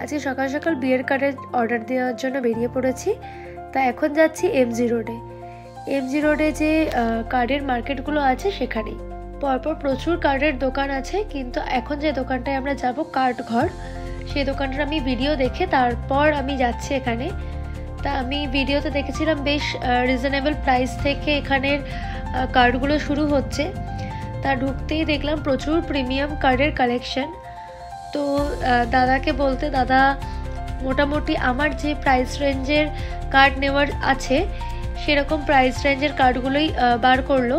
আজকে সকাল সকাল বিয়ের কার্ডের অর্ডার দেওয়ার জন্য বেরিয়ে পড়েছি। তা এখন যাচ্ছি এমজি রোডে। এমজি রোডে যে কার্ডের মার্কেটগুলো আছে সেখানেই পরপর প্রচুর কার্ডের দোকান আছে, কিন্তু এখন যে দোকানটায় আমরা যাব কার্ড ঘর, সেই দোকানটার আমি ভিডিও দেখে তারপর আমি যাচ্ছি এখানে। তা আমি ভিডিওতে দেখেছিলাম বেশ রিজনেবল প্রাইস থেকে এখানের কার্ডগুলো শুরু হচ্ছে। তা ঢুকতেই দেখলাম প্রচুর প্রিমিয়াম কার্ডের কালেকশন। তো দাদাকে বলতে দাদা মোটামুটি আমার যে প্রাইস রেঞ্জের কার্ড নেওয়ার আছে সেরকম প্রাইস রেঞ্জের কার্ডগুলোই বার করলো।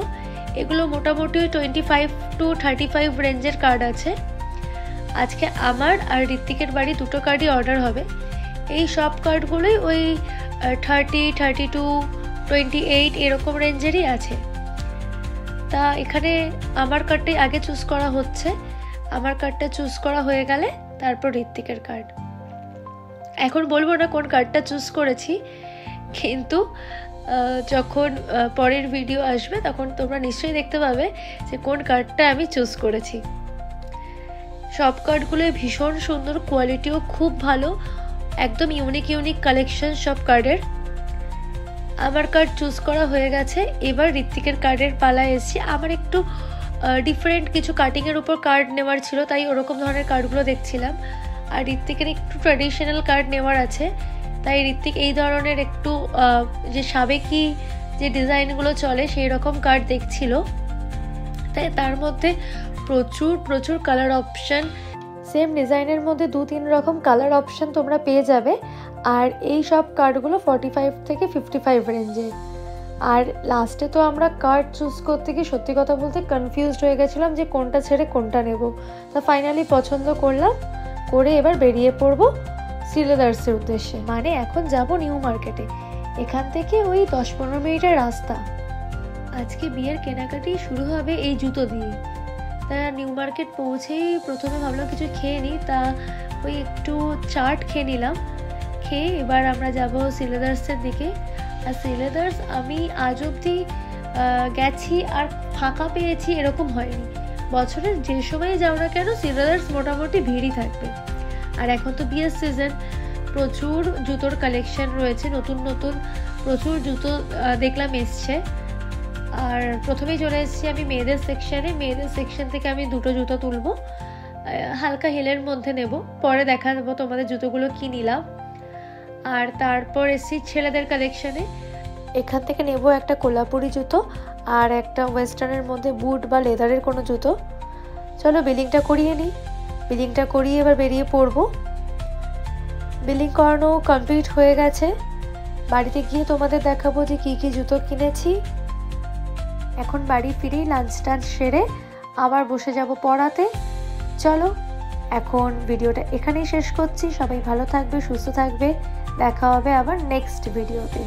এগুলো মোটামুটি 25 to 35 রেঞ্জের কার্ড আছে। আজকে আমার আর ঋত্বিকের বাড়ি দুটো কার্ডই অর্ডার হবে। এই সব কার্ডগুলোই ওই 30, 32, 28 এরকম রেঞ্জেরই আছে। তা এখানে আমার কার্ডটাই আগে চুজ করা হচ্ছে। আমার কার্ডটা চুজ করা হয়ে গেলে তারপর ঋত্বিকের কার্ড। এখন বলবো না কোন কার্ডটা চুজ করেছি, কিন্তু যখন পরের ভিডিও আসবে তখন তোমরা নিশ্চয়ই দেখতে পাবে যে কোন কার্ডটা আমি চুজ করেছি। সব কার্ডগুলো ভীষণ সুন্দর, কোয়ালিটিও খুব ভালো, একদম ইউনিক কালেকশন সব কার্ডের। আমার কার্ড চুজ করা হয়ে গেছে, এবার ঋত্বিকের কার্ডের পালা এসেছি। আমার একটু ডিফারেন্ট কিছু কাটিংয়ের উপর কার্ড নেওয়ার ছিল, তাই ওরকম ধরনের কার্ডগুলো দেখছিলাম। আর ঋত্বিকের একটু ট্র্যাডিশনাল কার্ড নেওয়ার আছে, তাই ঋত্বিক এই ধরনের একটু যে সাবেকি যে ডিজাইনগুলো চলে সেই রকম কার্ড দেখছিল। তাই তার মধ্যে প্রচুর কালার অপশান, সেম ডিজাইনের মধ্যে 2-3 রকম কালার অপশান তোমরা পেয়ে যাবে। আর এই সব কার্ডগুলো 45 থেকে 55 রেঞ্জে। আর লাস্টে তো আমরা কার্ড চুজ করতে গিয়ে সত্যি কথা বলতে কনফিউজড হয়ে গেছিলাম যে কোনটা ছেড়ে কোনটা নেব। তা ফাইনালি পছন্দ করলাম, করে এবার বেরিয়ে পড়বো শ্রীলেদার্সের উদ্দেশ্যে। মানে এখন যাব নিউ মার্কেটে, এখান থেকে ওই 10-15 মিনিটের রাস্তা। আজকে বিয়ের কেনাকাটি শুরু হবে এই জুতো দিয়ে। তা নিউ মার্কেট পৌঁছেই প্রথমে ভাবলাম কিছু খেয়ে নিই, তা ওই একটু চাট খেয়ে নিলাম। খেয়ে এবার আমরা যাব শ্রীলেদার্সের দিকে। আর শ্রীলেদার্স আমি আজ অবধি গেছি আর ফাঁকা পেয়েছি এরকম হয়নি। বছরের যে সময় যাও না কেন শ্রীলেদার্স মোটামুটি ভিড়ই থাকবে। আর এখন তো বিয়ের সিজন, প্রচুর জুতোর কালেকশন রয়েছে, নতুন প্রচুর জুতো দেখলাম এসছে। আর প্রথমেই চলে এসেছি আমি মেয়েদের সেকশানে। মেয়েদের সেকশন থেকে আমি দুটো জুতো তুলবো, হালকা হিলের মধ্যে নেব, পরে দেখা দেবো তোমাদের জুতোগুলো কি নিলাম। আর তারপর এসেছি ছেলেদের কালেকশনে। এখান থেকে নেব একটা কোলাপুরি জুতো আর একটা ওয়েস্টার্নের মধ্যে বুট বা লেদারের কোনো জুতো। চলো বিলিংটা করিয়ে নিই। বিলিংটা করিয়ে এবার বেরিয়ে পড়বো। বিলিং করানো কমপ্লিট হয়ে গেছে। বাড়িতে গিয়ে তোমাদের দেখাবো যে কি জুতো কিনেছি। এখন বাড়ি ফিরেই লাঞ্চ টাঞ্চ সেরে আবার বসে যাব পড়াতে। চলো এখন ভিডিওটা এখানেই শেষ করছি। সবাই ভালো থাকবে, সুস্থ থাকবে, দেখা হবে আবার নেক্সট ভিডিওতে।